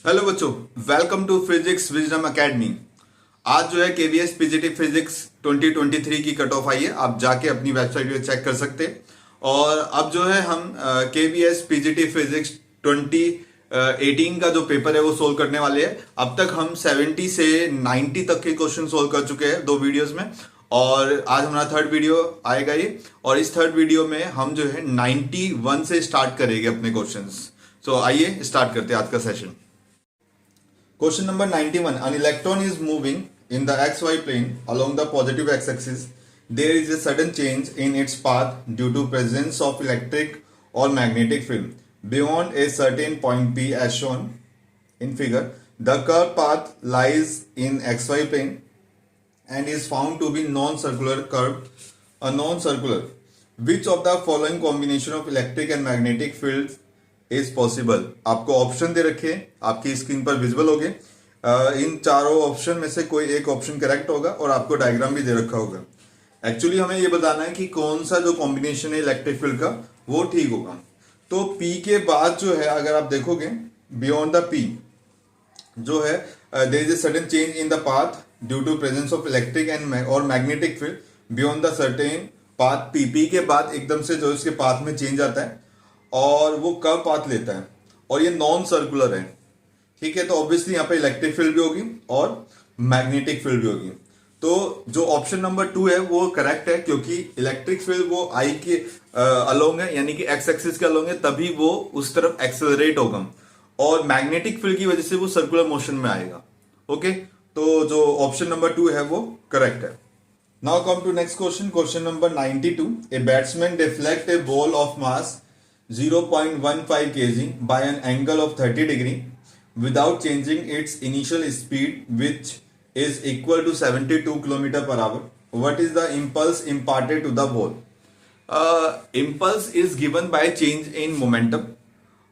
Hello बच्चों, welcome to physics wisdom academy. आज जो है केवीएस पीजीटी फिजिक्स 2023 की कट ऑफ आई है। आप जाके अपनी वेबसाइट पे चेक कर सकते हैं। और अब जो है हम केवीएस पीजीटी फिजिक्स 2018 का जो पेपर है वो सोल्व करने वाले हैं। अब तक हम 70 से 90 तक के क्वेश्चन सोल्व कर चुके हैं दो वीडियोस में। और आज हमारा थर्ड वीडियो आएगा ये। और इस थर्ड वीडियो में हम जो है 91 से स्टार्ट करेंगे अपने क्वेश्चंस। सो आइए स्टार्ट करते हैं आज का session. Question number 91. An electron is moving in the xy plane along the positive x-axis. There is a sudden change in its path due to presence of electric or magnetic field beyond a certain point P as shown in figure. The curved path lies in xy plane and is found to be non-circular curve. A non-circular. Which of the following combination of electric and magnetic fields is possible? आपको option दे रखे हैं, आपकी screen पर visible हो गए। इन चारों option में से कोई एक ऑप्शन करेक्ट होगा और आपको डायग्राम भी दे रखा होगा। एक्चुअली हमें ये बताना है कि कौन सा जो कॉम्बिनेशन है इलेक्ट्रिक फील्ड का वो ठीक होगा। तो P के बाद जो है अगर आप देखोगे बियॉन्ड द P जो है there is a sudden change in the path due to presence of electric and और magnetic field beyond the certain path. P के बाद एकदम से जो इसके पाथ में चेंज आता है और वो कर्व पाथ लेता है और ये नॉन सर्कुलर है। ठीक है, तो ऑब्वियसली यहाँ पे इलेक्ट्रिक फील्ड भी होगी और मैग्नेटिक फील्ड भी होगी। तो जो ऑप्शन नंबर 2 है वो करेक्ट है, क्योंकि इलेक्ट्रिक फील्ड वो आई के अलोंग है, यानी कि एक्स एक्सिस के अलोंग है, तभी वो उस तरफ एक्सेलरेट होगा। और मैग्नेटिक फील्ड की वजह से वो सर्कुलर मोशन में आएगा। ओके, तो जो ऑप्शन नंबर 2 है वो करेक्ट है। Now come to next question, question number 92। A batsman deflect a ball of mass 0.15 kg by an angle of 30 degree without changing its initial speed, which is equal to 72 km per hour. What is the impulse imparted to the ball? Impulse is given by change in momentum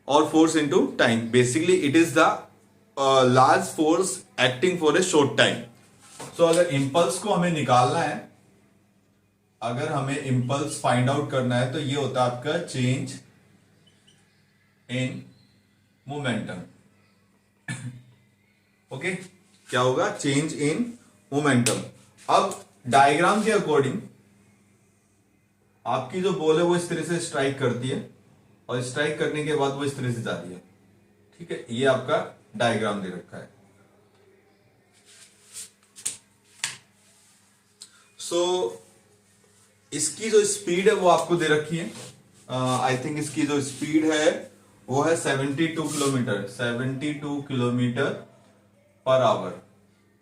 or force into time. Basically it is the large force acting for a short time. So अगर impulse को हमें निकालना है, अगर हमें impulse find out करना है, तो ये होता है आपका change इन मोमेंटम। ओके, क्या होगा? Change in momentum. अब डायग्राम के अकॉर्डिंग आपकी जो बॉल है वो इस तरह से स्ट्राइक करती है और स्ट्राइक करने के बाद वो इस तरह से जाती है। ठीक है, ये आपका डायग्राम दे रखा है। सो इसकी जो स्पीड है वो आपको दे रखी है। आई थिंक इसकी जो स्पीड है वो है 72 किलोमीटर, 72 किलोमीटर पर आवर।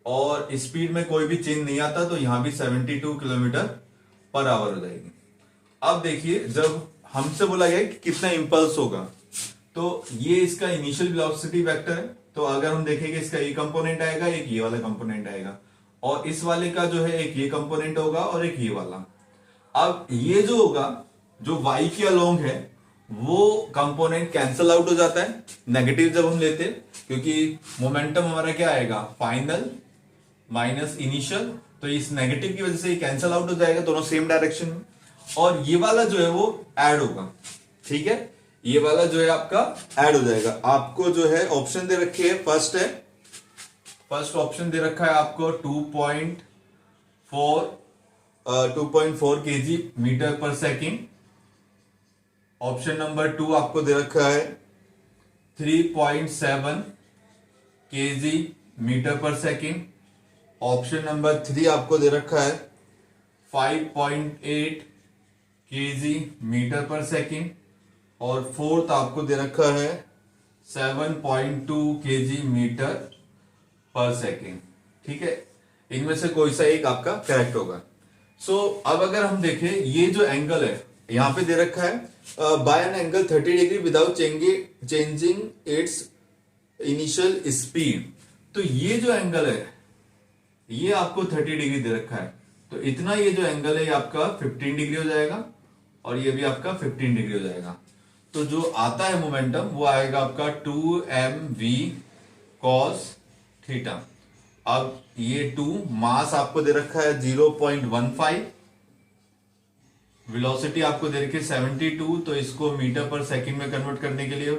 और स्पीड में कोई भी चेंज नहीं आता, तो यहां भी 72 किलोमीटर पर आवर हो जाएगी। अब देखिए, जब हमसे बोला गया कि कितना इंपल्स होगा, तो ये इसका इनिशियल वेलोसिटी वेक्टर है। तो अगर हम देखेंगे इसका ये कंपोनेंट आएगा, एक ये वाला कंपोनेंट आएगा, और इस वाले का जो है एक ये कंपोनेंट होगा और एक ये वाला। अब ये जो होगा, जो y के अलोंग है, वो कंपोनेंट कैंसल आउट हो जाता है नेगेटिव जब हम लेते हैं, क्योंकि मोमेंटम हमारा क्या आएगा? Final minus initial. तो इस नेगेटिव की वजह से ये कैंसल आउट हो जाएगा, दोनों सेम डायरेक्शन में। और ये वाला जो है वो ऐड होगा। ठीक है, ये वाला जो है आपका ऐड हो जाएगा। आपको जो है ऑप्शन दे रखे है, फर्स्ट है, फर्स्ट ऑप्शन दे रखा है आपको 2.4 kg मीटर पर सेकेंड। ऑप्शन नंबर 2 आपको दे रखा है 3.7 kg मीटर पर सेकेंड। ऑप्शन नंबर 3 आपको दे रखा है 5.8 kg मीटर पर सेकेंड। और फोर्थ आपको दे रखा है 7.2 kg मीटर पर सेकेंड। ठीक है, इनमें से कोई सा एक आपका करेक्ट होगा। सो अब अगर हम देखें, ये जो एंगल है यहां पे दे रखा है by an angle 30 degree without changing its initial speed. तो ये जो एंगल है ये आपको 30 डिग्री दे रखा है, तो इतना ये जो एंगल है ये आपका 15 डिग्री हो जाएगा और ये भी आपका 15 डिग्री हो जाएगा। तो जो आता है मोमेंटम वो आएगा आपका 2mv cos थीटा। अब ये 2 मास आपको दे रखा है 0.15, वेलोसिटी आपको दे रखी है 72, तो इसको मीटर पर सेकंड में कन्वर्ट करने के लिए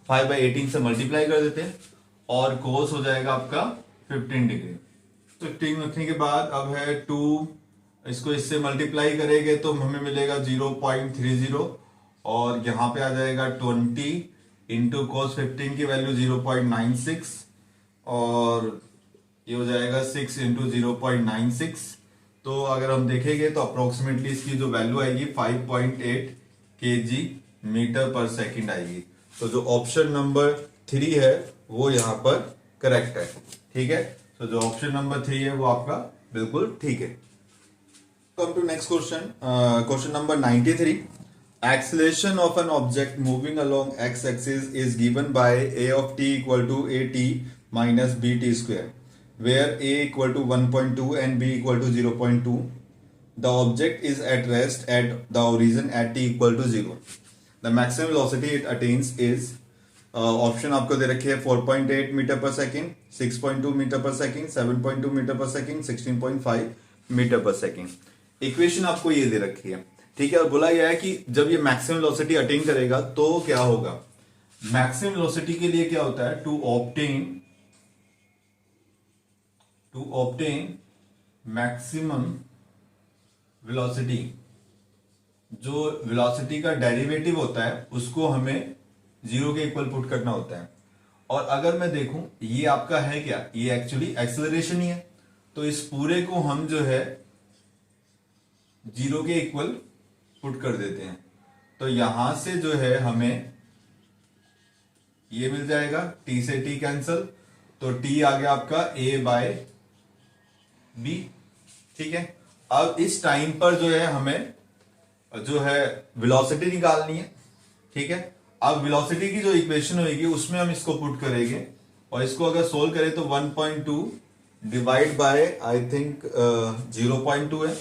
5/18 से मल्टीप्लाई कर देते हैं और कोस हो जाएगा आपका 15 डिग्री। 15 रखने के बाद अब है 2, इसको इससे मल्टीप्लाई करेंगे तो हमें मिलेगा 0.30 और यहाँ पे आ जाएगा 20 इंटू कोस 15 की वैल्यू 0.96 और ये हो जाएगा 6 इंटू 0.96। तो अगर हम देखेंगे तो अप्रोक्सीमेटली इसकी जो वैल्यू आएगी 5.8 kg मीटर पर सेकंड आएगी। तो जो ऑप्शन नंबर 3 है वो यहाँ पर करेक्ट है। ठीक है, तो जो ऑप्शन नंबर 3 है वो आपका बिल्कुल ठीक है। Come to next question, question number 93। Acceleration of an object moving along x-axis is given by a of t equal to at minus bt square, where a equal to 1.2 and b equal to 0.2. The object is at rest at the origin at t equal to 0. The maximum velocity it attains is option आपको दे रखी है 4.8 metre पर second, 6.2 metre पर second, 7.2 metre पर second, 16.5 metre पर second. Equation आपको ये दे रखी है। ठीक है, और बोला गया है कि जब ये मैक्सिमम वेलोसिटी अटेन करेगा तो क्या होगा। मैक्सिमम वेलोसिटी के लिए क्या होता है, टू ऑब्टेन मैक्सिमम वेलोसिटी, जो वेलोसिटी का डेरिवेटिव होता है उसको हमें 0 के इक्वल पुट करना होता है। और अगर मैं देखूं ये आपका है क्या, ये एक्चुअली एक्सेलरेशन ही है, तो इस पूरे को हम जो है 0 के इक्वल पुट कर देते हैं। तो यहां से जो है हमें ये मिल जाएगा, t से t कैंसल, तो t आ गया आपका a बाय b। ठीक है, अब इस टाइम पर जो है हमें जो है वेलोसिटी निकालनी है। ठीक है, अब वेलोसिटी की जो इक्वेशन होगी उसमें हम इसको पुट करेंगे और इसको अगर सोल्व करें तो 1.2 डिवाइड बाय आई थिंक 0.2 है,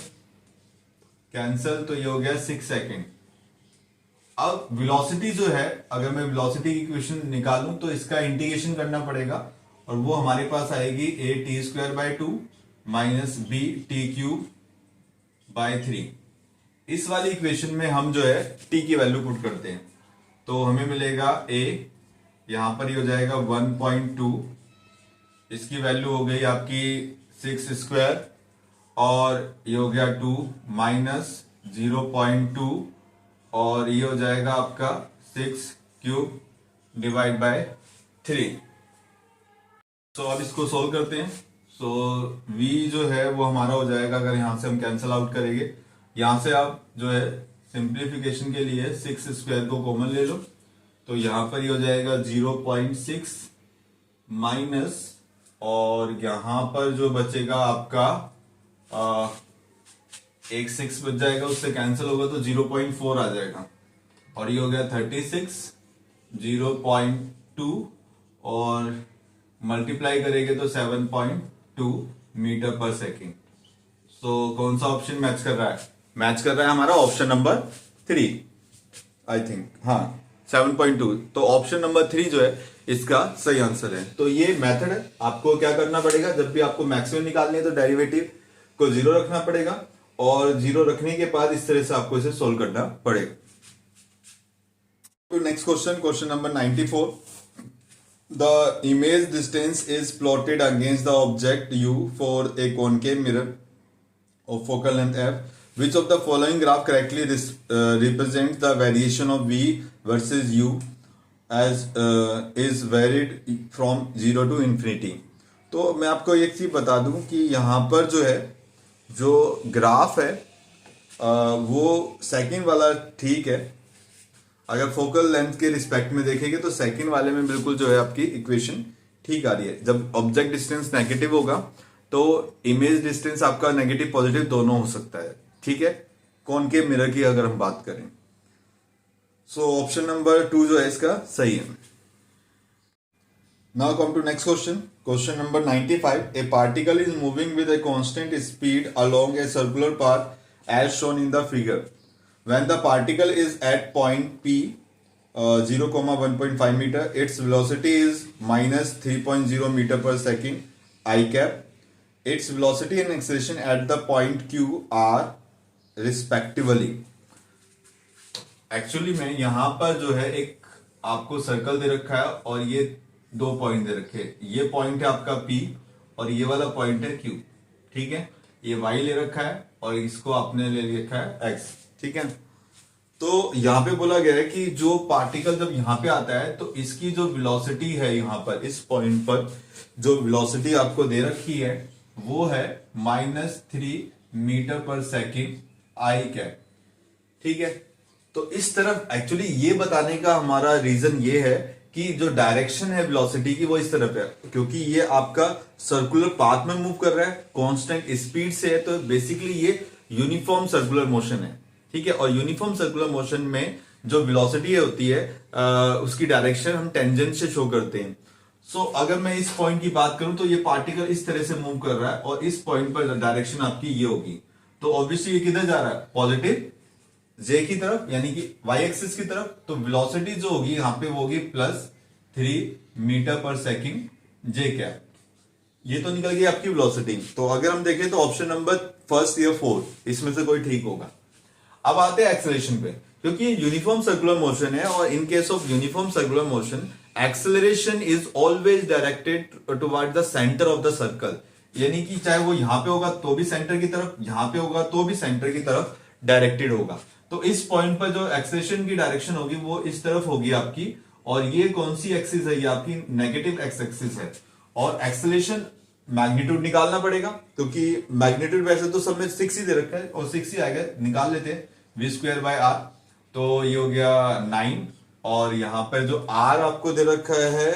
कैंसल, तो ये हो गया 6 सेकेंड। अब वेलोसिटी जो है, अगर मैं वेलोसिटी की इक्वेशन निकालूं तो इसका इंटीग्रेशन करना पड़ेगा और वो हमारे पास आएगी a t square by 2 minus b t cube by 3। इस वाली इक्वेशन में हम जो है t की वैल्यू पुट करते हैं तो हमें मिलेगा a, यहां पर ये हो जाएगा 1.2, इसकी वैल्यू हो गई आपकी 6 स्क्वायर और ये हो गया 2 माइनस 0.2 और ये हो जाएगा आपका 6 क्यूब डिवाइड बाय 3। तो अब इसको सोल्व करते हैं। सो v जो है वो हमारा हो जाएगा, अगर यहां से हम कैंसल आउट करेंगे, यहां से आप जो है सिंप्लीफिकेशन के लिए 6 स्क्वायर को कॉमन ले लो, तो यहां पर ये हो जाएगा 0.6 माइनस और यहां पर जो बचेगा आपका एक 6 बच जाएगा, उससे कैंसिल होगा तो 0.4 आ जाएगा और ये हो गया 36, 0.2 और मल्टीप्लाई करेंगे तो 7.2 मीटर पर सेकेंड। सो कौन सा ऑप्शन मैच कर रहा है, मैच कर रहा है हमारा ऑप्शन नंबर 3 आई थिंक, हाँ 7.2। तो ऑप्शन नंबर 3 जो है इसका सही आंसर है। तो ये मेथड है, आपको क्या करना पड़ेगा, जब भी आपको मैक्सिमम निकालनी है तो डेरिवेटिव को 0 रखना पड़ेगा और 0 रखने के बाद इस तरह से आपको इसे सोल्व करना पड़ेगा। तो next question, question number 94। The image distance is plotted against the object U for a concave mirror of focal length f. Which of the following graph correctly represents the variation of V versus U as is varied from 0 to infinity? तो मैं आपको एक चीज बता दूं कि यहाँ पर जो है जो ग्राफ है वो सेकंड वाला ठीक है। अगर फोकल लेंथ के रिस्पेक्ट में देखेंगे तो सेकंड वाले में बिल्कुल जो है आपकी इक्वेशन ठीक आ रही है। जब ऑब्जेक्ट डिस्टेंस नेगेटिव होगा तो इमेज डिस्टेंस आपका नेगेटिव पॉजिटिव दोनों हो सकता है। ठीक है, कॉनकेव मिरर की अगर हम बात करें, सो ऑप्शन नंबर 2 जो है इसका सही है। Now come to next question, question number 95। A particle is moving with a constant speed along a circular path as shown in the figure. When the particle is at point P 0,1.5 meter, its velocity is minus 3.0 meter per second I cap. Its velocity and acceleration at the point Q are respectively. Actually में यहाँ पर जो है एक आपको circle दे रखा है और ये दो पॉइंट दे रखे, ये पॉइंट है आपका P और ये वाला पॉइंट है Q। ठीक है, ये Y ले रखा है और इसको आपने ले रखा है X। ठीक है, तो यहाँ पे बोला गया है कि जो पार्टिकल जब यहाँ पे आता है तो इसकी जो वेलोसिटी है, यहाँ पर इस पॉइंट पर जो वेलोसिटी आपको दे रखी है वो है -3 मीटर पर सेकेंड आई कैप। ठीक है, तो इस तरफ एक्चुअली ये बताने का हमारा रीजन ये है कि जो डायरेक्शन है वेलोसिटी की वो इस तरफ है, क्योंकि ये आपका सर्कुलर पाथ में मूव कर रहा है, कांस्टेंट स्पीड से है, तो बेसिकली ये यूनिफॉर्म सर्कुलर मोशन है। ठीक है, और यूनिफॉर्म सर्कुलर मोशन में जो वेलोसिटी होती है उसकी डायरेक्शन हम टेंजेंट से शो करते हैं। सो अगर मैं इस पॉइंट की बात करूं तो ये पार्टिकल इस तरह से मूव कर रहा है और इस पॉइंट पर डायरेक्शन आपकी ये होगी, तो ऑब्वियसली ये किधर जा रहा है, पॉजिटिव जे की तरफ, यानी कि वाई एक्सिस की तरफ। तो वेलोसिटी जो होगी यहां पे वो होगी +3 मीटर पर सेकेंड जे कैप। ये तो निकल गई आपकी वेलोसिटी। तो अगर हम देखें तो ऑप्शन नंबर फर्स्ट या फोर्थ इसमें से कोई ठीक होगा। अब आते हैं एक्सेलरेशन पे, क्योंकि ये यूनिफॉर्म सर्कुलर मोशन है और in case of uniform circular motion acceleration is always directed toward the centre of the circle, यानी कि चाहे वो यहां पे होगा तो भी सेंटर की तरफ, यहां पे होगा तो भी सेंटर की तरफ डायरेक्टेड होगा। तो इस पॉइंट पर जो एक्सेलरेशन की डायरेक्शन होगी वो इस तरफ होगी आपकी, और ये कौन सी एक्सिस है, ये आपकी नेगेटिव एक्स एक्सिस है। और एक्सेलरेशन मैग्नीट्यूड निकालना पड़ेगा, क्योंकि मैग्नीट्यूड वैसे तो सब में 6 ही दे रखा है और 6 ही आएगा, निकाल लेते हैं v²/r। तो ये हो गया 9, और यहां पर जो r आपको दे रखा है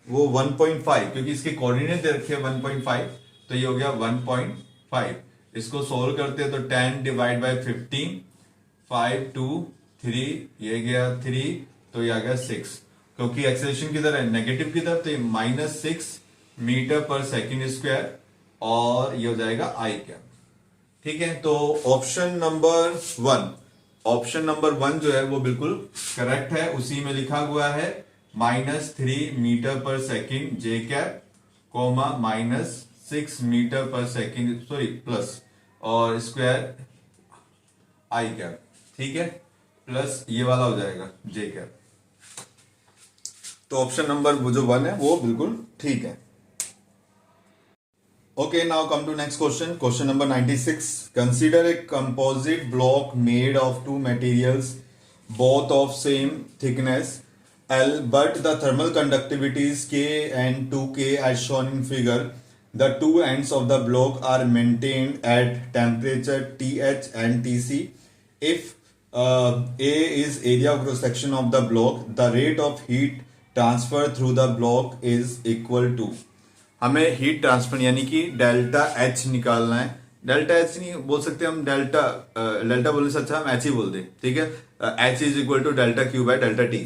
वो 1.5, क्योंकि इसके कोऑर्डिनेट दे रखे हैं 1.5, तो ये हो गया 1.5। इसको सोल्व करते हैं तो 10 / 15, 5 2 3, ये गया 3, तो ये आ गया 6, क्योंकि एक्सेलरेशन किधर है, नेगेटिव की तरफ, तो ये -6 मीटर पर सेकेंड स्क्वायर, और ये हो जाएगा आई कैप। ठीक है, तो ऑप्शन नंबर वन जो है वो बिल्कुल करेक्ट है, उसी में लिखा हुआ है -3 मीटर पर second J cap, comma -6 metre पर सेकेंड, सॉरी प्लस और स्क्वायर आई कैप। ठीक है, प्लस ये वाला हो जाएगा जे कैप। तो ऑप्शन नंबर वो जो 1 है वो बिल्कुल ठीक है। Okay, now come to next question. Question number 96. Consider a composite block made of two materials, both of same thickness L, but the thermal conductivities K and 2K as shown in figure. The two ends of the block are maintained at temperature TH and TC. If A is area of cross section of the block, the rate of heat transfer through the block is equal to, हमें heat transfer यानी कि delta H निकालना है। Delta H नहीं बोल सकते हम, delta बोलने से अच्छा हम एच ही बोल दें। ठीक है, H is equal to delta Q by delta T.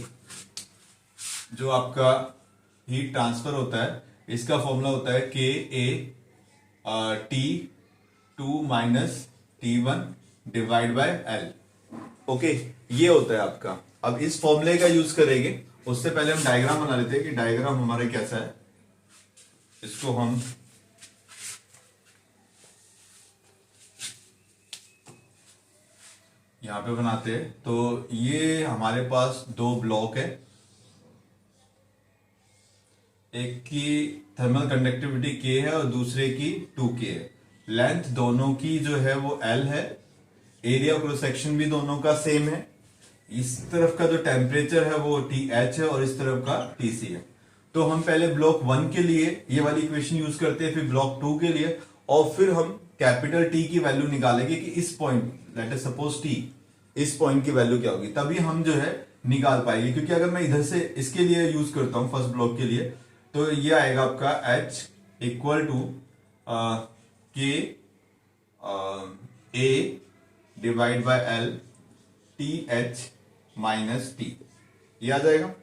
जो आपका हीट ट्रांसफर होता है इसका फॉर्मूला होता है के ए T2 - T1 divide by L. Okay, ये होता है आपका। अब इस फॉर्मूले का यूज करेंगे, उससे पहले हम डायग्राम बना लेते हैं कि डायग्राम हमारा कैसा है। इसको हम यहां पे बनाते हैं। तो ये हमारे पास दो ब्लॉक है, एक की थर्मल कंडक्टिविटी K है और दूसरे की 2K है। लेंथ दोनों की जो है वो L है, एरिया क्रॉस सेक्शन भी दोनों का सेम है। इस तरफ का जो टेम्परेचर है वो TH है और इस तरफ का TC है। तो हम पहले ब्लॉक 1 के लिए ये वाली इक्वेशन यूज करते हैं, फिर ब्लॉक 2 के लिए, और फिर हम कैपिटल T की वैल्यू निकालेंगे कि इस point, let us suppose T, इस पॉइंट की वैल्यू क्या होगी, तभी हम जो है निकाल पाएंगे। क्योंकि अगर मैं इधर से इसके लिए यूज करता हूं फर्स्ट ब्लॉक के लिए, तो ये आएगा आपका H equal to K A divide by L TH - T, ये आ जाएगा।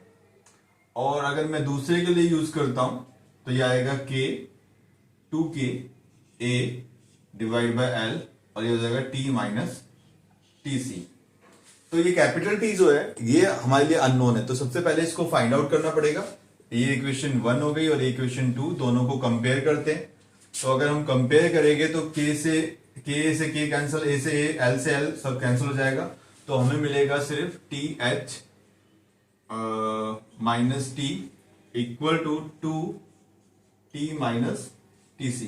और अगर मैं दूसरे के लिए यूज करता हूं तो ये आएगा K 2K A divide by L, और ये हो जाएगा T - TC। तो ये कैपिटल T जो है ये हमारे लिए अननोन है, तो सबसे पहले इसको फाइंड आउट करना पड़ेगा। ये इक्वेशन 1 हो गई और इक्वेशन 2, दोनों को कंपेयर करते हैं। तो अगर हम कंपेयर करेंगे तो K से K कैंसिल, A से A, L से L सब कैंसिल हो जाएगा, तो हमें मिलेगा सिर्फ TH - T equal to 2t minus t c.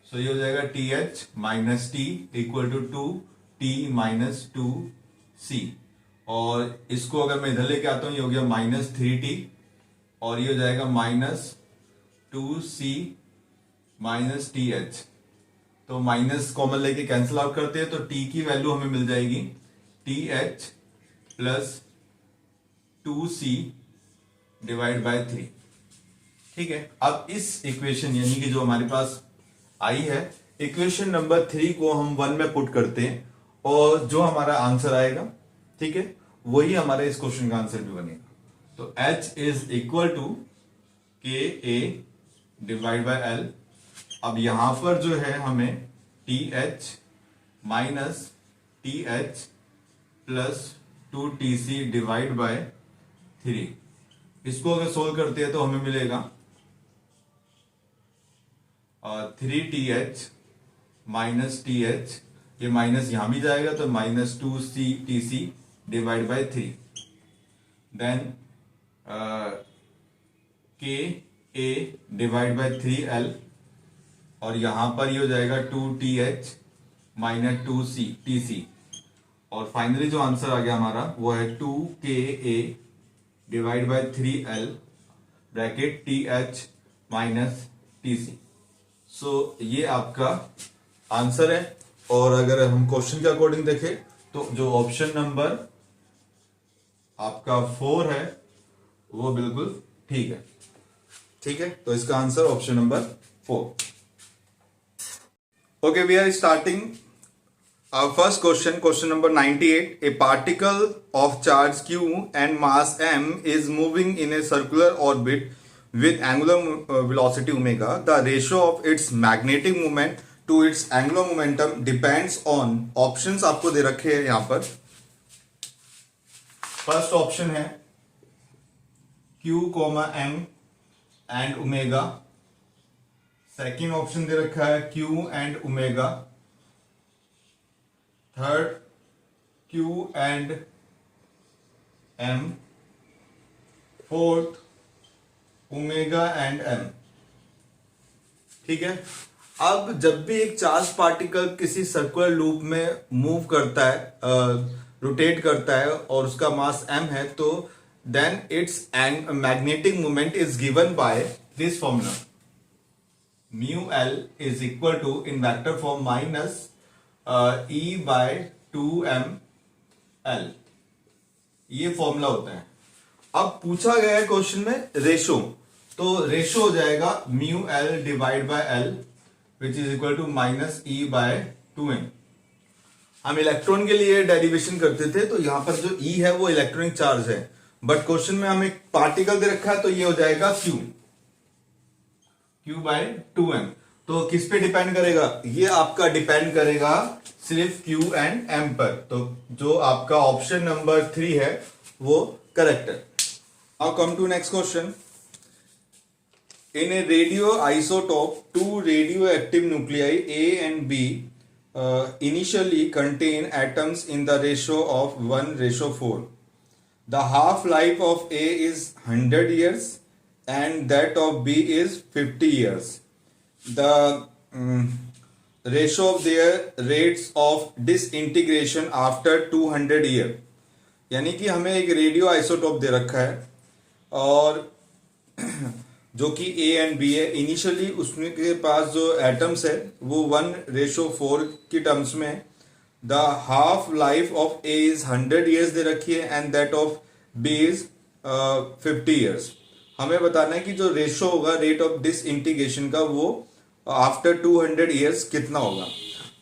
So ये हो जाएगा TH minus T equal to 2t minus 2c। और इसको अगर मैं इधर लेके आता हूं, ये हो गया माइनस 3t और ये हो जाएगा माइनस 2c माइनस TH। तो माइनस कॉमन लेके कैंसिल आउट करते हैं तो t की वैल्यू हमें मिल जाएगी TH plus 2c divide by 3। ठीक है, अब इस इक्वेशन यानी कि जो हमारे पास आई है, इक्वेशन नंबर 3 को हम 1 में पुट करते हैं और जो हमारा आंसर आएगा, ठीक है, वही हमारे इस क्वेश्चन का आंसर भी बनेगा। तो H is equal to KA divide by L। अब यहां पर जो है हमें TH minus TH plus 2TC divide by 3, इसको अगर सोल्व करते हैं तो हमें मिलेगा 3TH माइनस TH, ये माइनस यहां भी जाएगा तो minus 2TC divide by 3। Then KA divide by 3L और यहां पर ये हो जाएगा 2TH माइनस 2TC। और फाइनली जो आंसर आ गया हमारा वो है 2KA divide by 3L bracket TH minus TC। सो ये आपका आंसर है। और अगर हम क्वेश्चन के अकॉर्डिंग देखें तो जो ऑप्शन नंबर आपका 4 है वो बिल्कुल ठीक है। ठीक है, तो इसका answer option number 4। Okay, we are starting our first question, question number 98. A particle of charge q and mass m is moving in a circular orbit with angular velocity omega. The ratio of its magnetic moment to its angular momentum depends on, options आपको दे रखे हैं यहां पर। First option है q, m and omega. Second option दे रखा है Q and omega. Third Q and M। Fourth omega and M। ठीक है, अब जब भी एक चार्ज पार्टिकल किसी सर्कुलर लूप में मूव करता है, रोटेट करता है और उसका मास m है, तो then its magnetic moment is given by this formula, mu L is equal to in vector form minus E by 2m L। ये फॉर्मूला होता है। अब पूछा गया है क्वेश्चन में रेशो, तो रेशो हो जाएगा mu L divide by L which is equal to minus E by 2m। हम इलेक्ट्रॉन के लिए डेरिवेशन करते थे तो यहां पर जो E है वो इलेक्ट्रॉनिक चार्ज है, बट क्वेश्चन में हमें पार्टिकल दे रखा है तो ये हो जाएगा Q बाय 2m। तो किस पे डिपेंड करेगा? ये आपका डिपेंड करेगा सिर्फ Q एंड M पर। तो जो आपका ऑप्शन नंबर 3 है वो करेक्ट है। Now come to next question. In a radio isotope, 2 radioactive nuclei A and B initially contain atoms in the ratio of 1:4. The half-life of A is 100 years and that of B is 50 years. The ratio of their rates of disintegration after 200 year, यानी कि हमें एक radio isotope दे रखा है और जो कि A and B है। इनिशियली उसमें के पास जो एटम्स है वो 1:4 की टर्म्स में। The half life of A is 100 years दे रखी है and that of B is 50 years। हमें बताना है कि जो रेशो होगा रेट ऑफ डिसइंटीग्रेशन का वो आफ्टर 200 years कितना होगा।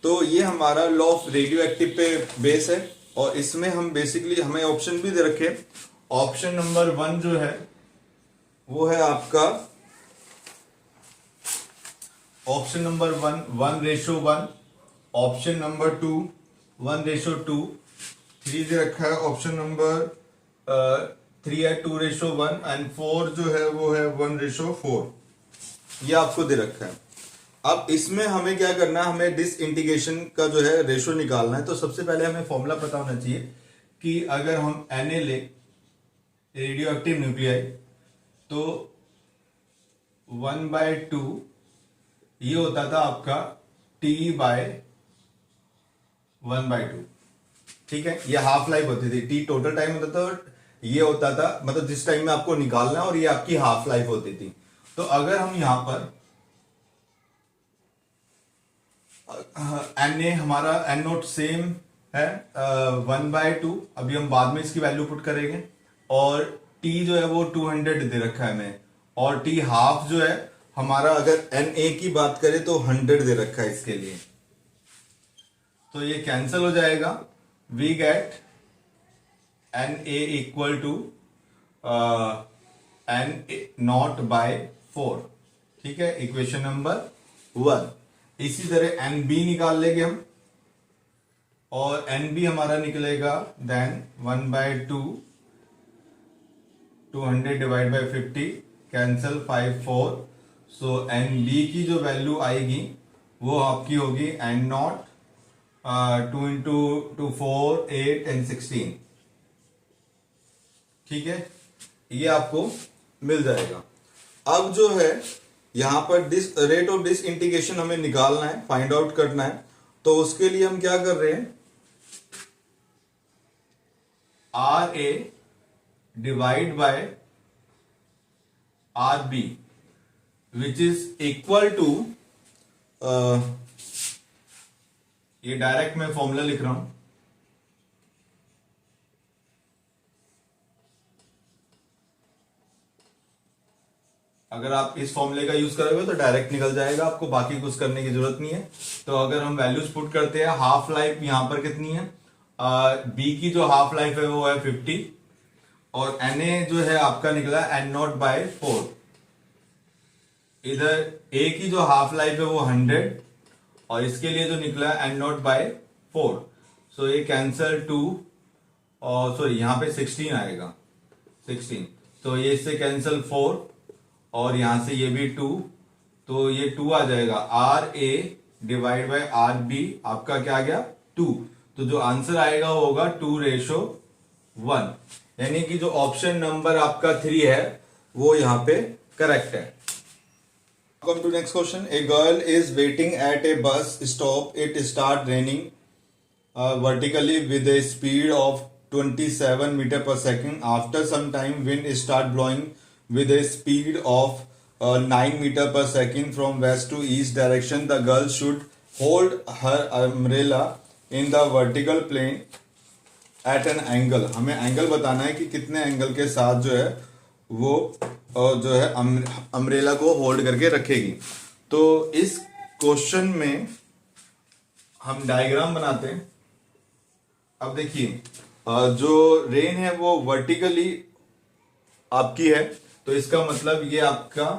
तो ये हमारा लॉ ऑफ रेडियो एक्टिव पे बेस है और इसमें हम बेसिकली हमें ऑप्शन भी दे रखे। ऑप्शन नंबर 1 जो है वो है आपका ऑप्शन नंबर 1:1। Option number 2 1:2। 3 दे रखा है ऑप्शन नंबर 3 है 2:1 एंड 4 जो है वो है 1:4। ये आपको दे रखा है। अब इसमें हमें क्या करना है, हमें डिसइंटीग्रेशन का जो है रेशो निकालना है। तो सबसे पहले हमें फॉर्मूला पता होना चाहिए कि अगर हम Na ले रेडियो एक्टिव न्यूक्लियाई, तो 1/2 ये होता था आपका T/1/2। ठीक है, ये हाफ लाइफ होती थी। T टोटल टाइम होता था, ये होता था मतलब जिस टाइम में आपको निकालना है, और ये आपकी हाफ लाइफ होती थी। तो अगर हम यहां पर एन ए हमारा एन नोट सेम है 1/2, अभी हम बाद में इसकी वैल्यू पुट करेंगे। और टी जो है वो 200 दे रखा है हमें, और टी हाफ जो है हमारा, अगर एन ए की बात करें तो 100 दे रखा है इसके लिए। तो ये कैंसिल हो जाएगा। We get N A equal to N not by 4। ठीक है, इक्वेशन नंबर 1। इसी तरह एन बी निकाल लेंगे हम, और एन बी हमारा निकलेगा then 1/2, 200 divide by 50, cancel 5 4। So N B की जो वैल्यू आएगी वो आपकी होगी एन नॉट 2 इंटू 2 4 8 एंड 16। ठीक है, ये आपको मिल जाएगा। अब जो है यहां पर this rate of disintegration हमें निकालना है, फाइंड आउट करना है। तो उसके लिए हम क्या कर रहे हैं, R A divide by R B which is equal to, ये डायरेक्ट मैं फॉर्मूला लिख रहा हूं, अगर आप इस फॉर्मूले का यूज करोगे तो डायरेक्ट निकल जाएगा, आपको बाकी कुछ करने की जरूरत नहीं है। तो अगर हम वैल्यूज पुट करते हैं, हाफ लाइफ यहां पर कितनी है, बी की जो हाफ लाइफ है वो है 50, और एन ए जो है आपका निकला एन नॉट बाय 4। इधर ए की जो हाफ लाइफ है वो 100, और इसके लिए जो निकला एन नॉट बाय 4। सो ये कैंसल 2, और सॉरी यहां पे 16 आएगा, 16। तो ये इससे कैंसल 4, और यहां से ये भी 2, तो ये 2 आ जाएगा। R A divide by R B आपका क्या आ गया 2। तो जो आंसर आएगा वो होगा 2:1, यानी कि जो ऑप्शन नंबर आपका 3 है वो यहां पे करेक्ट है। Come to next question. A girl is waiting at a bus stop. It start raining vertically with a speed of 27 meter per second. After some time, wind start blowing with a speed of 9 meter per second from west to east direction. The girl should hold her umbrella in the vertical plane at an angle. हमें angle बताना है कि कितने angle के साथ जो है वो जो है अम्ब्रेला को होल्ड करके रखेगी। तो इस क्वेश्चन में हम डायग्राम बनाते हैं। अब देखिए जो रेन है वो वर्टिकली आपकी है, तो इसका मतलब ये आपका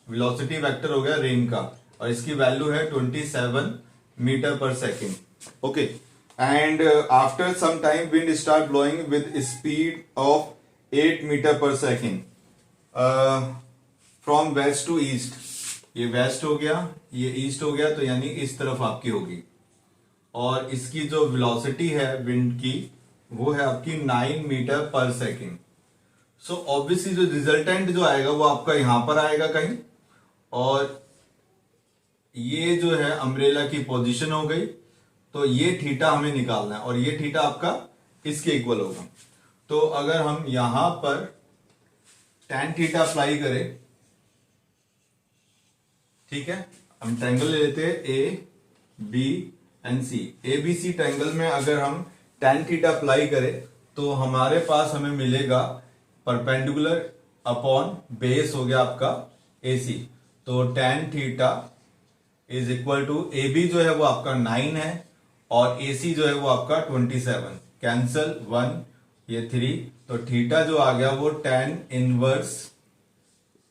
वेलोसिटी वेक्टर हो गया रेन का, और इसकी वैल्यू है 27 मीटर पर second. Okay, and after some time wind start blowing with speed of 8 metre पर second from west to east. ये वेस्ट हो गया, ये ईस्ट हो गया, तो यानी इस तरफ आपकी होगी। और इसकी जो वेलोसिटी है विंड की वो है आपकी 9 मीटर पर सेकेंड। सो ऑब्वियसली जो रिजल्टेंट जो आएगा वो आपका यहां पर आएगा कहीं, और ये जो है अम्ब्रेला की पोजीशन हो गई। तो ये थीटा हमें निकालना है, और ये थीटा आपका इसके इक्वल होगा। तो अगर हम यहां पर tan थीटा अप्लाई करें, ठीक है, हम ट्रायंगल ले लेते हैं A B and C. A B C triangle में अगर हम tan थीटा अप्लाई करें तो हमारे पास हमें मिलेगा परपेंडिकुलर अपॉन बेस हो गया आपका ए सी। तो tan theta is equal to, A B जो है वो आपका 9 है, और ए सी जो है वो आपका 27, कैंसल 1 ये 3। तो थीटा जो आ गया वो tan इनवर्स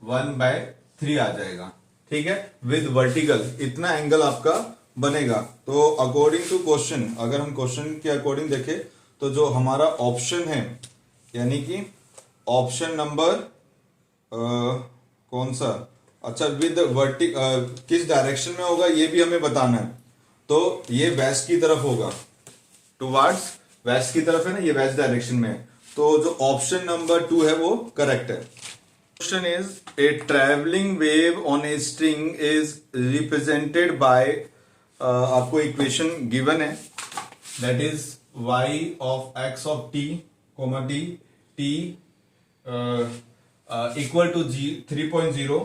1/3 आ जाएगा। ठीक है, विद वर्टिकल इतना एंगल आपका बनेगा। तो अकॉर्डिंग टू क्वेश्चन, अगर हम क्वेश्चन के अकॉर्डिंग देखें तो जो हमारा ऑप्शन है, यानी कि ऑप्शन नंबर कौन सा, अच्छा विद किस डायरेक्शन में होगा ये भी हमें बताना है। तो ये वेस्ट की तरफ होगा, टुवर्ड्स वेस्ट की तरफ है ना, ये वेस्ट डायरेक्शन में है। तो जो ऑप्शन नंबर 2 है वो करेक्ट है। Question is a traveling wave on a string is represented by आपको इक्वेशन गिवन है that is y of x of t comma t equal to 3.0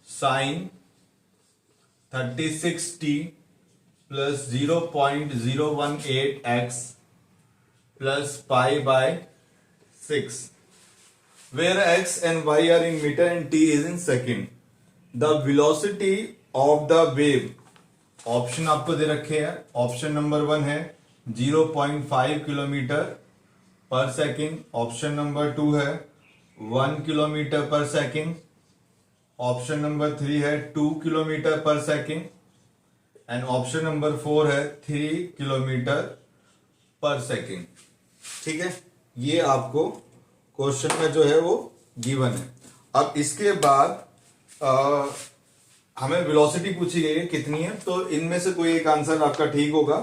sin 36t plus 0.018x plus pi by 6 where x and y are in meter and t is in second. The velocity of the wave option आपको दे रखे हैं. Option number 1 है 0.5 kilometre पर second. Option number 2 है 1 kilometre पर second. Option number 3 है 2 kilometre पर second and option number 4 है 3 किलोमीटर पर सेकेंड. ठीक है, ये आपको क्वेश्चन में जो है वो गिवन है. अब इसके बाद हमें वेलोसिटी पूछी गई है कितनी है, तो इनमें से कोई एक आंसर आपका ठीक होगा.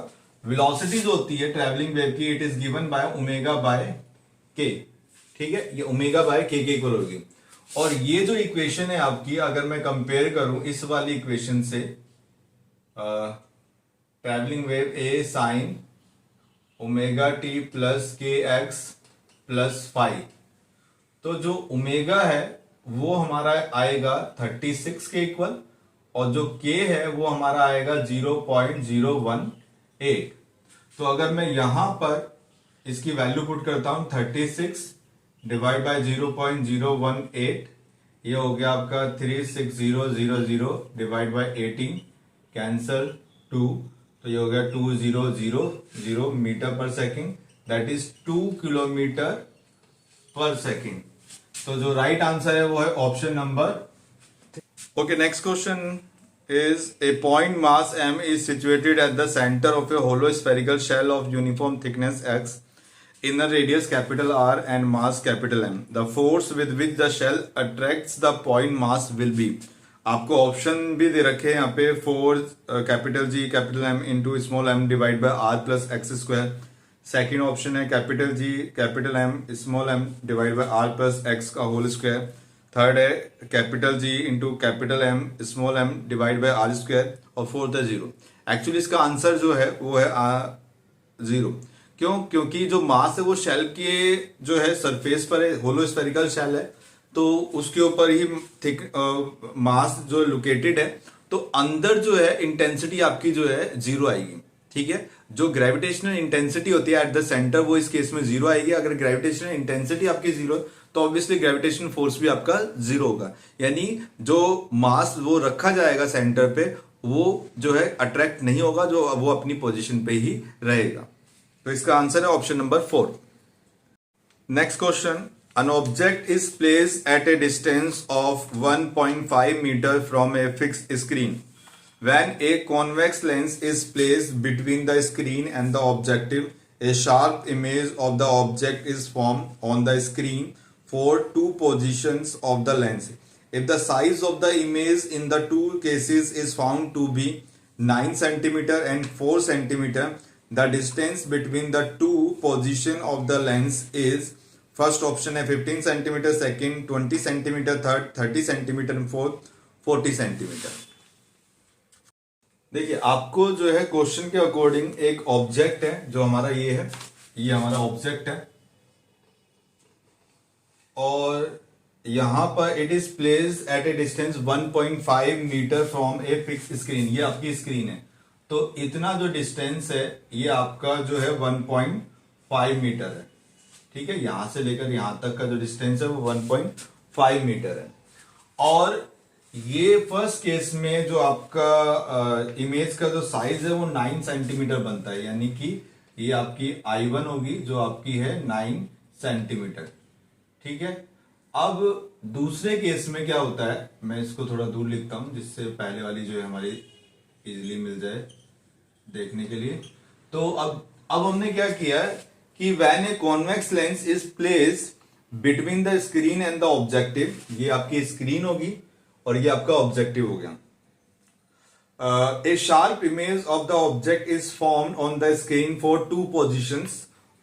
वेलोसिटी जो होती है ट्रैवलिंग वेव की, it is given by omega by के. ठीक है, ये ओमेगा बाय के इक्वल होगी. और ये जो इक्वेशन है आपकी, अगर मैं कंपेयर करूं इस वाली इक्वेशन से, ट्रैवलिंग वेव ए साइन ओमेगा टी प्लस के एक्स प्लस फाइव, तो जो ओमेगा है वो हमारा आएगा 36 के इक्वल और जो k है वो हमारा आएगा 0.018. तो अगर मैं यहां पर इसकी वैल्यू पुट करता हूं 36 डिवाइड बाय 0.018, ये हो गया आपका 36000 डिवाइड बाय 18 कैंसल 2, तो ये हो गया 2000 मीटर पर सेकेंड, दैट इज 2 किलोमीटर पर सेकेंड. तो जो राइट आंसर है वो है option number. Okay, next question is a point mass m is situated at the center of a hollow spherical shell of uniform thickness x, inner radius capital R and mass capital M. The force with which the shell attracts the point mass will be. आपको option भी दे रखे हैं यहाँ पे, force capital G capital M into small m divide by R plus x square. Second option है capital G capital M small m divide by R plus x का whole square. Third है capital G into capital M small m divide by R square. और fourth है zero. Actually इसका answer जो है वो है जीरो. क्यों? क्योंकि जो मास है वो शेल के जो है सरफेस पर है, होलो स्फेरिकल शेल है, तो उसके ऊपर ही थिक मास जो लोकेटेड है, तो अंदर जो है इंटेंसिटी आपकी जो है जीरो आएगी. ठीक है, जो ग्रेविटेशनल इंटेंसिटी होती है एट द सेंटर वो इस केस में जीरो आएगी. अगर ग्रेविटेशनल इंटेंसिटी आपकी जीरो तो ऑब्वियसली ग्रेविटेशन फोर्स भी आपका जीरो होगा. यानी जो मास वो रखा जाएगा सेंटर पे वो जो है अट्रैक्ट नहीं होगा, जो वो अपनी पोजीशन पे ही रहेगा. तो इसका आंसर है option number 4. Next question, an object is placed at a distance of 1.5 meter from a fixed screen. When a convex lens is placed between the screen and the objective, a sharp image of the object is formed on the screen for two positions of the lens. If the size of the image in the two cases is found to be 9 cm and 4 cm, the distance between the two position of the lens is, first option है 15 centimetre, second 20 centimetre, third 30 centimetre, fourth 40 centimetre. देखिए आपको जो है question के according एक object है जो हमारा ये है, ये हमारा ऑब्जेक्ट है और यहां पर it is placed at a distance 1.5 metre from a fix screen. ये आपकी स्क्रीन है, तो इतना जो डिस्टेंस है ये आपका जो है 1.5 मीटर है. ठीक है, यहां से लेकर यहां तक का जो डिस्टेंस है वो 1.5 मीटर है. और ये फर्स्ट केस में जो आपका इमेज का जो साइज है वो 9 सेंटीमीटर बनता है, यानी कि ये आपकी I1 होगी जो आपकी है 9 सेंटीमीटर. ठीक है, अब दूसरे केस में क्या होता है, मैं इसको थोड़ा दूर लिखता हूं जिससे पहले वाली जो है हमारी इजीली मिल जाए देखने के लिए. तो अब हमने क्या किया है कि when a convex lens is placed between the screen and the objective, ये आपकी स्क्रीन होगी और ये आपका ऑब्जेक्टिव हो गया. A sharp image of the object is formed on the screen for two positions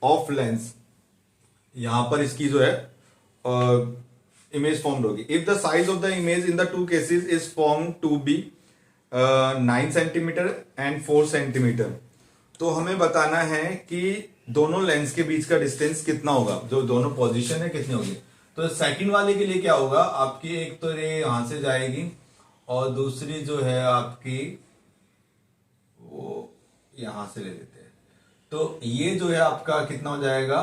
of lens. यहां पर इसकी जो है इमेज फॉर्म होगी। If the size of the image in the two cases is form to be 9 centimetre and 4 centimetre, तो हमें बताना है कि दोनों लेंस के बीच का डिस्टेंस कितना होगा, जो दोनों पोजीशन है कितनी होगी। तो सेकंड वाले के लिए क्या होगा, आपकी एक तो ये यहां से जाएगी और दूसरी जो है आपकी वो यहां से ले लेते हैं, तो ये जो है आपका कितना हो जाएगा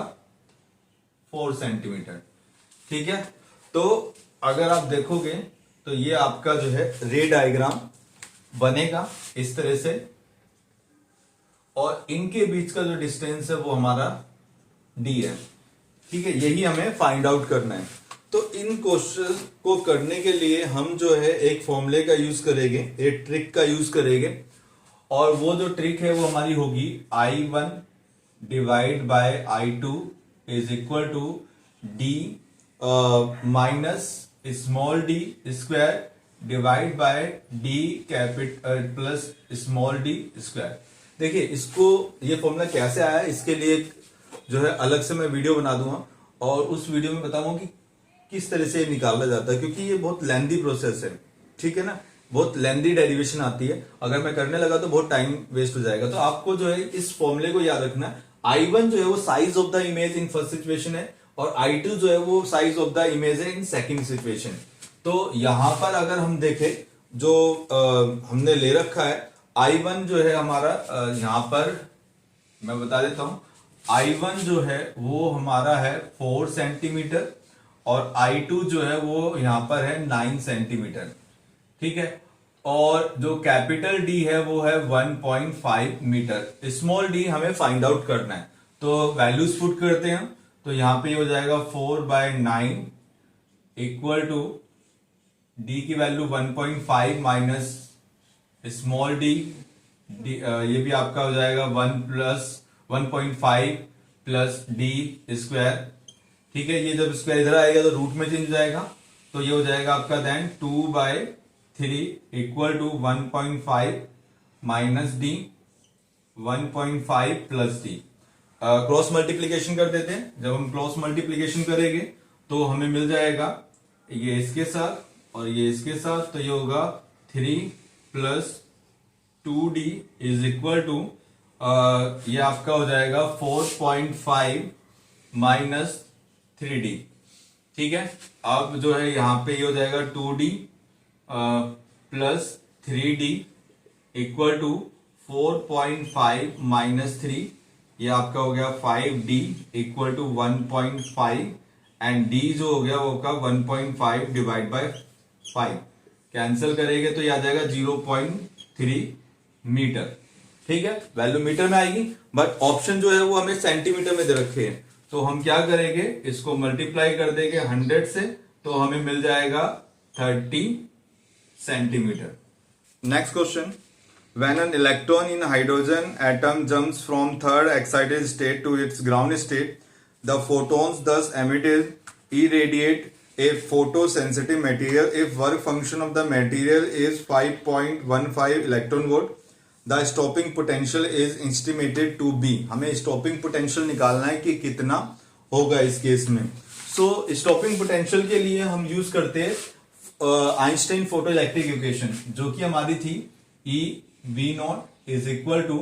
4 सेंटीमीटर। ठीक है, तो अगर आप देखोगे तो ये आपका जो है रे डायग्राम बनेगा इस तरह से, और इनके बीच का जो डिस्टेंस है वो हमारा डी है। ठीक है, यही हमें फाइंड आउट करना है। तो इन क्वेश्चन को करने के लिए हम जो है एक फॉर्मूले का यूज करेंगे, एक ट्रिक का यूज करेंगे, और वो जो ट्रिक है वो हमारी होगी I1 divide by I2 is equal to D minus small d square divide by D capital plus small d square. देखिए इसको, ये फॉर्मूला कैसे आया है इसके लिए जो है अलग से मैं वीडियो बना दूंगा, और उस वीडियो में बताऊंगा कि किस तरह से ये निकाला जाता है, क्योंकि ये बहुत लेंदी प्रोसेस है। ठीक है ना, बहुत लेंदी डेरिवेशन आती है, अगर मैं करने लगा तो बहुत टाइम वेस्ट हो जाएगा। तो आपको जो है इस फॉर्मूले को याद रखना है। I1 जो है वो size of the image in first situation है, और I2 जो है वो साइज ऑफ द इमेज है इन सेकंड सिचुएशन। तो यहां पर अगर हम देखें जो हमने ले रखा है I1 जो है हमारा यहां पर मैं बता देता हूं, I1 जो है वो हमारा है 4 सेंटीमीटर और I2 जो है वो यहां पर है 9 सेंटीमीटर। ठीक है, और जो कैपिटल डी है वो है 1.5 मीटर। स्मॉल डी हमें फाइंड आउट करना है, तो वैल्यूज पुट करते हैं। तो यहां पे हो जाएगा 4/9 इक्वल टू डी की वैल्यू 1.5 माइनस स्मॉल डी, ये भी आपका हो जाएगा 1+1.5 प्लस डी स्क्वायर। ठीक है, ये जब स्क्वायर इधर आएगा तो रूट में चेंज हो जाएगा, तो ये हो जाएगा आपका then 2/3 equal to 1.5 minus D 1.5 plus D. Cross multiplication कर देते हैं। जब हम क्रॉस मल्टीप्लीकेशन करेंगे तो हमें मिल जाएगा ये इसके साथ और ये इसके साथ, तो ये होगा 3 plus 2d is equal to ये आपका हो जाएगा 4.5 माइनस 3d। ठीक है, अब जो है यहां पे ये हो जाएगा 2d plus 3d equal to 4.5 minus 3, ये आपका हो गया 5d equal to 1.5, and d जो हो गया वो का 1.5 डिवाइड बाय 5 कैंसिल करेंगे तो ये आ जाएगा 0.3 मीटर। ठीक है, वैल्यू मीटर में आएगी, बट ऑप्शन जो है वो हमें सेंटीमीटर में दे रखे हैं, तो हम क्या करेंगे इसको मल्टीप्लाई कर देंगे 100 से, तो हमें मिल जाएगा 30 centimetre. Next question, when an electron in hydrogen atom jumps from third excited state to its ground state, the photons thus emitted irradiate a photosensitive material if work function of the material is 5.15 electron volt. The stopping potential is estimated to be, हमें stopping potential निकालना है कि कितना होगा इस case में। So stopping potential के लिए हम यूज करते हैं आइंस्टाइन फोटो इलेक्ट्रिक इक्वेशन, जो कि हमारी थी E V0 is equal to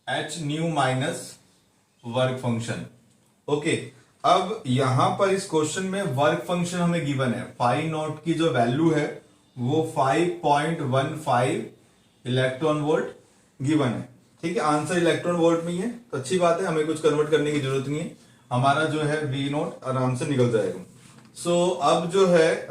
H nu minus work function. Okay, अब यहां पर इस क्वेश्चन में वर्क फंक्शन हमें गिवन है, फाई नॉट की जो वैल्यू है वो 5.15 इलेक्ट्रॉन वोल्ट गिवन है। ठीक है, आंसर इलेक्ट्रॉन वोल्ट में ही है, तो अच्छी बात है, हमें कुछ कन्वर्ट करने की जरूरत नहीं है, हमारा जो है V0 आराम से निकल जाएगा। सो अब जो है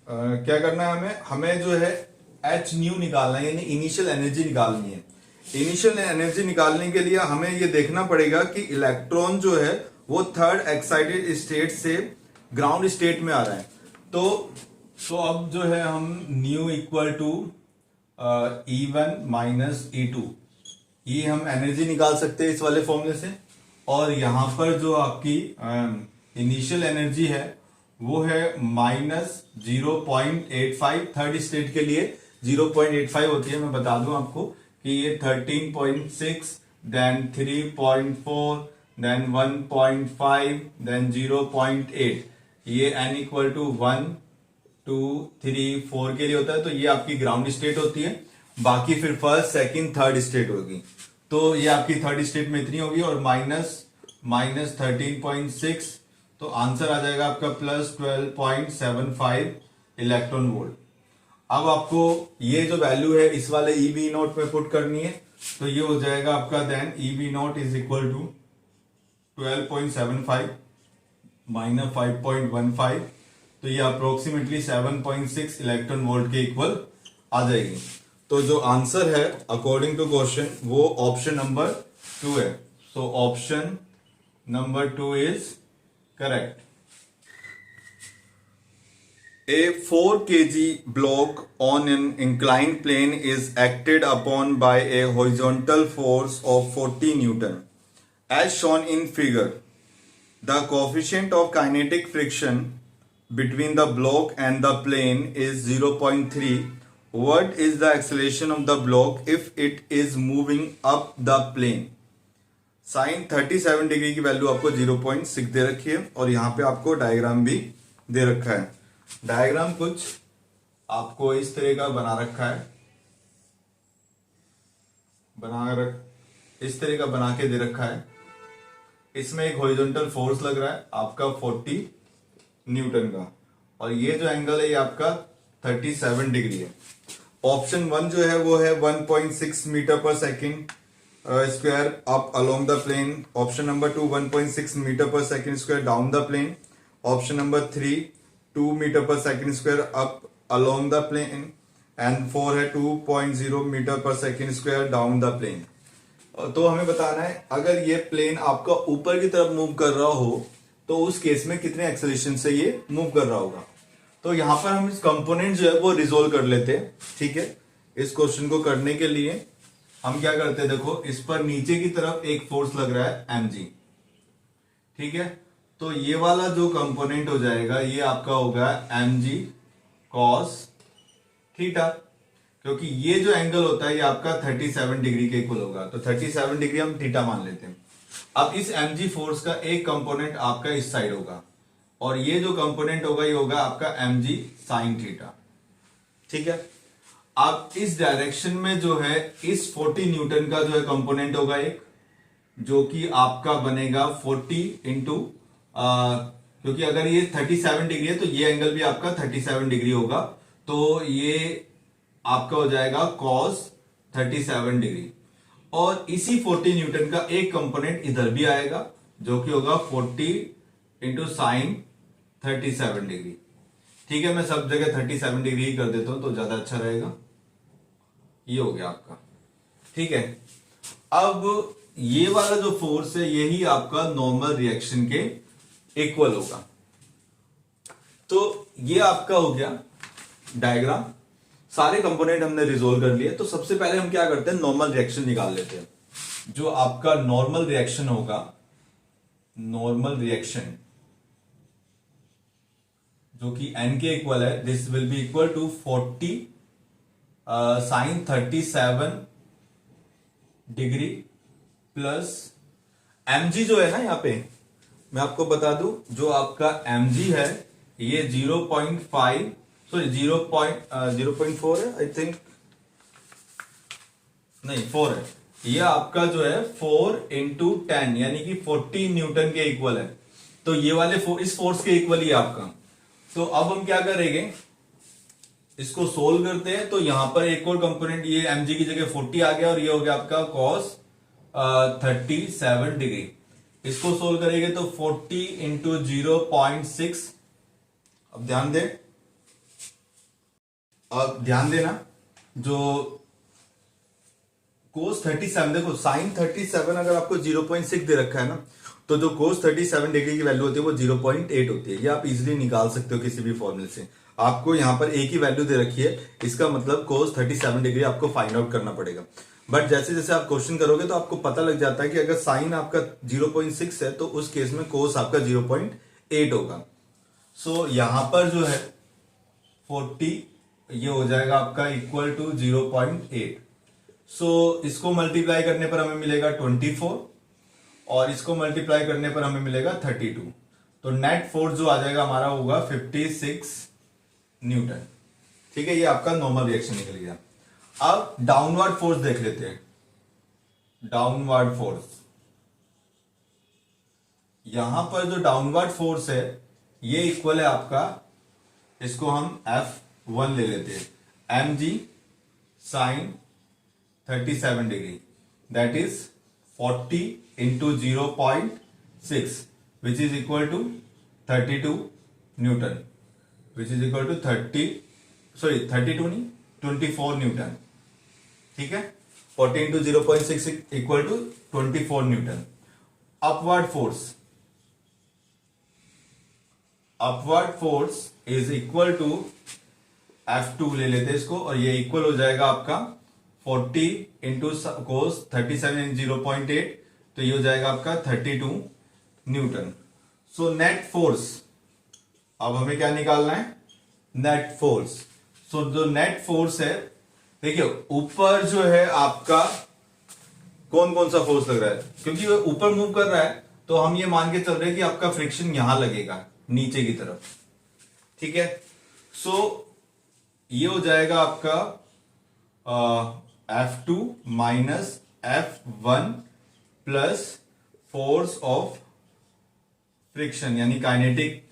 क्या करना है हमें जो है एच न्यू निकालना है, यानी इनिशियल एनर्जी निकालनी है। इनिशियल एनर्जी निकालने के लिए हमें ये देखना पड़ेगा कि इलेक्ट्रॉन जो है वो थर्ड एक्साइटेड स्टेट से ग्राउंड स्टेट में आ रहा है। तो अब जो है हम new equal to E1 minus E2, ये हम एनर्जी निकाल सकते हैं इस वाले फॉर्मूले से, और यहां पर जो आपकी इनिशियल एनर्जी है वो है माइनस 0.85, थर्ड स्टेट के लिए 0.85 होती है। मैं बता दूं आपको कि ये 13.6, देन 3.4, देन 1.5, देन 0.8, ये n इक्वल टू 1 2 3 4 के लिए होता है, तो ये आपकी ग्राउंड स्टेट होती है। बाकी फिर फर्स्ट सेकंड थर्ड स्टेट होगी, तो ये आपकी थर्ड स्टेट में इतनी होगी और माइनस 13.6, तो आंसर आ जाएगा आपका प्लस 12.75 इलेक्ट्रॉन वोल्ट। अब आपको ये जो वैल्यू है इस वाले EV नॉट में पुट करनी है, तो ये हो जाएगा आपका then EV not is equal to 12.75 minus 5.15, तो ये अप्रोक्सीमेटली 7.6 इलेक्ट्रॉन वोल्ट के इक्वल आ जाएगी। तो जो आंसर है अकॉर्डिंग टू क्वेश्चन वो ऑप्शन नंबर 2 है। So option number 2 is correct. A 4 kg block on an inclined plane is acted upon by a horizontal force of 40 Newton. As shown in figure, the coefficient of kinetic friction between the block and the plane is 0.3. What is the acceleration of the block if it is moving up the plane? Sine 37 degree की value आपको 0.6 दे रखी है और यहाँ पे आपको diagram भी दे रखा है। डायग्राम कुछ आपको इस तरह का बना रखा है, इस तरह का बना के दे रखा है। इसमें एक हॉरिजॉन्टल फोर्स लग रहा है आपका 40 न्यूटन का, और ये जो एंगल है ये आपका 37 डिग्री है। ऑप्शन 1 जो है वो है 1.6 मीटर पर second square up along the plane. Option number 2 1.6 metre पर second square down the plane. Option number 3 2 metre पर second square up along the plane, and 4 है 2.0 मीटर पर second square down the plane. तो हमें बताना है अगर ये प्लेन आपका ऊपर की तरफ मूव कर रहा हो तो उस केस में कितने एक्सेलरेशन से ये मूव कर रहा होगा। तो यहां पर हम इस कंपोनेंट जो है वो रिजोल्व कर लेते हैं। ठीक है, इस क्वेश्चन को करने के लिए हम क्या करते हैं, देखो इस पर नीचे की तरफ एक फोर्स लग रहा है mg। ठीक है, तो ये वाला जो कंपोनेंट हो जाएगा ये आपका होगा mg cos थीटा, क्योंकि ये जो एंगल होता है ये आपका 37 डिग्री के इक्वल होगा, तो 37 डिग्री हम थीटा मान लेते हैं। अब इस mg फोर्स का एक कंपोनेंट आपका इस साइड होगा और ये जो कंपोनेंट होगा ये होगा आपका mg sin थीटा। ठीक है, अब इस डायरेक्शन में जो है इस 40 न्यूटन का जो है कंपोनेंट होगा एक, जो कि आपका बनेगा 40 इंटू, क्योंकि अगर ये 37 डिग्री है तो ये एंगल भी आपका 37 डिग्री होगा, तो ये आपका हो जाएगा cos 37 डिग्री। और इसी 40 न्यूटन का एक कंपोनेंट इधर भी आएगा जो कि होगा 40 इंटू साइन 37 डिग्री। ठीक है, मैं सब जगह 37 डिग्री ही कर देता हूं तो ज्यादा अच्छा रहेगा। ये हो गया आपका। ठीक है, अब ये वाला जो फोर्स है यही आपका नॉर्मल रिएक्शन के इक्वल होगा। तो ये आपका हो गया डायग्राम। सारे कंपोनेंट हमने रिजोल्व कर लिए। तो सबसे पहले हम क्या करते हैं, नॉर्मल रिएक्शन निकाल लेते हैं। जो आपका नॉर्मल रिएक्शन होगा, नॉर्मल रिएक्शन जो कि n के इक्वल है, this will be equal to 40 sine 37 degree plus mg जो है ना, यहां पे मैं आपको बता दूं जो आपका mg है ये 0.5 सॉरी 0.4 है, आई थिंक नहीं 4 है। ये आपका जो है 4 इंटू 10 यानी कि 40 न्यूटन के इक्वल है। तो ये वाले इस फोर्स के इक्वल ही आपका। तो अब हम क्या करेंगे, इसको सोल्व करते हैं। तो यहां पर एक और कंपोनेंट ये mg की जगह 40 आ गया और ये हो गया आपका cos 37 डिग्री। इसको सोल्व करेंगे तो 40 इंटू 0.6। अब ध्यान देना जो cos 37, देखो sin 37 अगर आपको 0.6 दे रखा है ना, तो जो cos 37 डिग्री की वैल्यू होती है वो 0.8 होती है। ये आप इजीली निकाल सकते हो किसी भी फॉर्मूले से। आपको यहां पर एक ही वैल्यू दे रखी है, इसका मतलब cos 37 डिग्री आपको फाइंड आउट करना पड़ेगा। बट जैसे जैसे आप क्वेश्चन करोगे तो आपको पता लग जाता है कि अगर साइन आपका 0.6 है तो उस केस में cos आपका 0.8 होगा। सो यहां पर जो है 40 ये हो जाएगा आपका इक्वल टू 0.8। सो इसको मल्टीप्लाई करने पर हमें मिलेगा 24 और इसको मल्टीप्लाई करने पर हमें मिलेगा 32। तो नेट फोर्स जो आ जाएगा हमारा होगा 56 न्यूटन। ठीक है, ये आपका नॉर्मल रिएक्शन निकल गया। अब डाउनवर्ड फोर्स देख लेते हैं। डाउनवर्ड फोर्स, यहां पर जो डाउनवर्ड फोर्स है ये इक्वल है आपका, इसको हम F1 ले लेते हैं, mg sine 37 degree, that is 40 into 0.6 which is equal to 32 newton, which is equal to 32 नहीं 24 न्यूटन। ठीक है, 40 into 0.6 equal to 24 newton. Upward force, upward force is equal to F2 ले लेते हैं इसको, और ये इक्वल हो जाएगा आपका 40 इंटू कोस 37 इन 0.8, तो ये हो जाएगा आपका 32 न्यूटन। सो नेट फोर्स, अब हमें क्या निकालना है, नेट फोर्स। सो जो नेट फोर्स है, देखिए ऊपर जो है आपका कौन कौन सा फोर्स लग रहा है, क्योंकि वो ऊपर मूव कर रहा है तो हम ये मान के चल रहे हैं कि आपका फ्रिक्शन यहां लगेगा नीचे की तरफ। ठीक है, सो ये हो जाएगा आपका F2 minus F1 plus force of friction, यानी काइनेटिक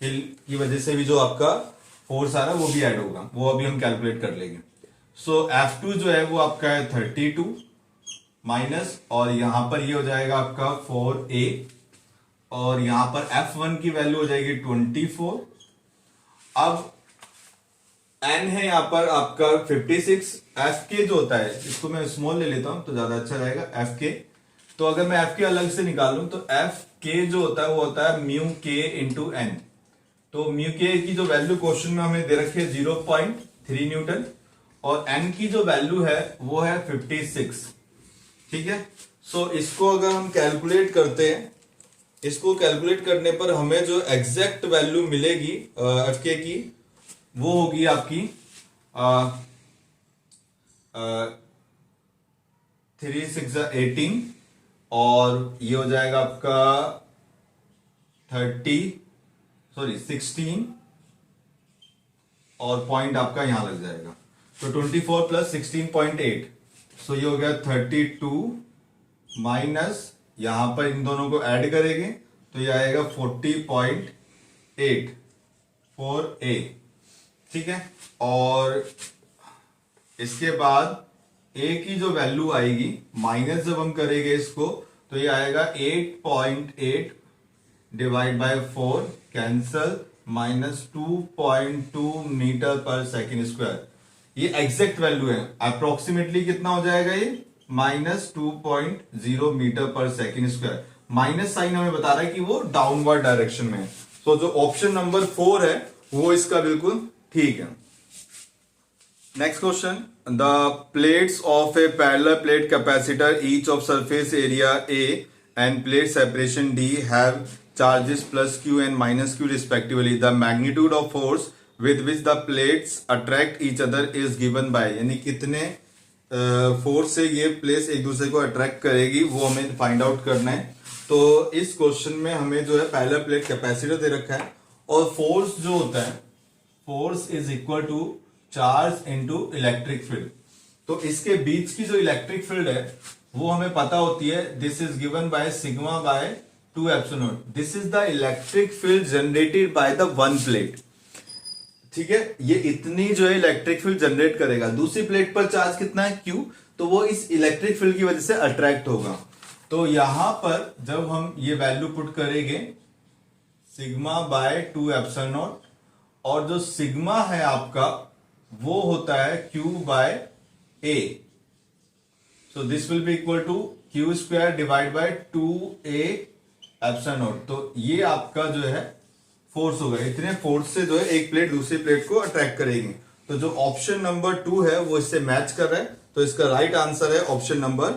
की वजह से भी जो आपका फोर्स आ रहा है वो भी ऐड होगा, वो अभी हम कैलकुलेट कर लेंगे। सो F2 जो है वो आपका है 32 माइनस, और यहां पर ये हो जाएगा आपका 4a, और यहां पर F1 की वैल्यू हो जाएगी 24। अब n है यहां पर आपका 56। Fk जो होता है, इसको मैं स्मॉल ले लेता हूं तो ज्यादा अच्छा रहेगा, Fk। तो अगर मैं Fk अलग से निकालूं तो Fk जो होता है वो होता है म्यू k इंटू एन। तो म्यू k की जो वैल्यू क्वेश्चन में हमें दे रखी है 0.3 न्यूटन, और n की जो वैल्यू है वो है 56। ठीक है, सो इसको अगर हम कैलकुलेट करते हैं, इसको कैलकुलेट करने पर हमें जो एग्जैक्ट वैल्यू मिलेगी Fk की, वो होगी आपकी 3 6 18, और ये हो जाएगा आपका 16, और पॉइंट आपका यहां लग जाएगा, तो 24 प्लस 16.8, सो ये हो गया 32 माइनस, यहां पर इन दोनों को ऐड करेंगे तो ये आएगा 40.8 4a। ठीक है, और इसके बाद a की जो वैल्यू आएगी माइनस जब हम करेंगे इसको, तो ये आएगा 8.8 divide by 4 cancel, minus 2.2 metre पर सेकेंड स्क्वायर। ये एग्जैक्ट वैल्यू है, अप्रोक्सीमेटली कितना हो जाएगा ये, माइनस 2.0 मीटर पर सेकेंड स्क्वायर। माइनस साइन हमें बता रहा है कि वो डाउनवर्ड डायरेक्शन में है, तो जो ऑप्शन नंबर 4 है वो इसका बिल्कुल ठीक है। Next question, the plates of A parallel plate capacitor each of surface area A end plate separation D have charges plus Q and minus Q respectively. The magnitude of force with which the plates attract each other is given bye, यानी कितने force से ये plates एक दूसरे को attract करेगी वो हमें फाइंड आउट करना है। तो इस क्वेश्चन में हमें जो है पैरेलल प्लेट कैपेसिटर दे रखा है, और फोर्स जो होता है, force is equal to charge into electric field. तो इसके बीच की जो इलेक्ट्रिक फील्ड है वो हमें पता होती है, this is given by sigma by 2 epsilon not. This is the electric field generated by the one plate. ठीक है, ये इतनी जो है इलेक्ट्रिक फील्ड जनरेट करेगा। दूसरी प्लेट पर चार्ज कितना है, Q, तो वो इस इलेक्ट्रिक फील्ड की वजह से अट्रैक्ट होगा। तो यहां पर जब हम ये वैल्यू पुट करेंगे सिग्मा बाय 2 एप्सिलॉन नॉट, और जो सिग्मा है आपका वो होता है Q by A, so this will be equal to Q square divide by 2A epsilon not. तो ये आपका जो है फोर्स होगा, इतने फोर्स से जो है एक प्लेट दूसरी प्लेट को अट्रैक्ट करेगी। तो जो ऑप्शन नंबर 2 है वो इससे मैच कर रहा है, तो इसका राइट आंसर है ऑप्शन नंबर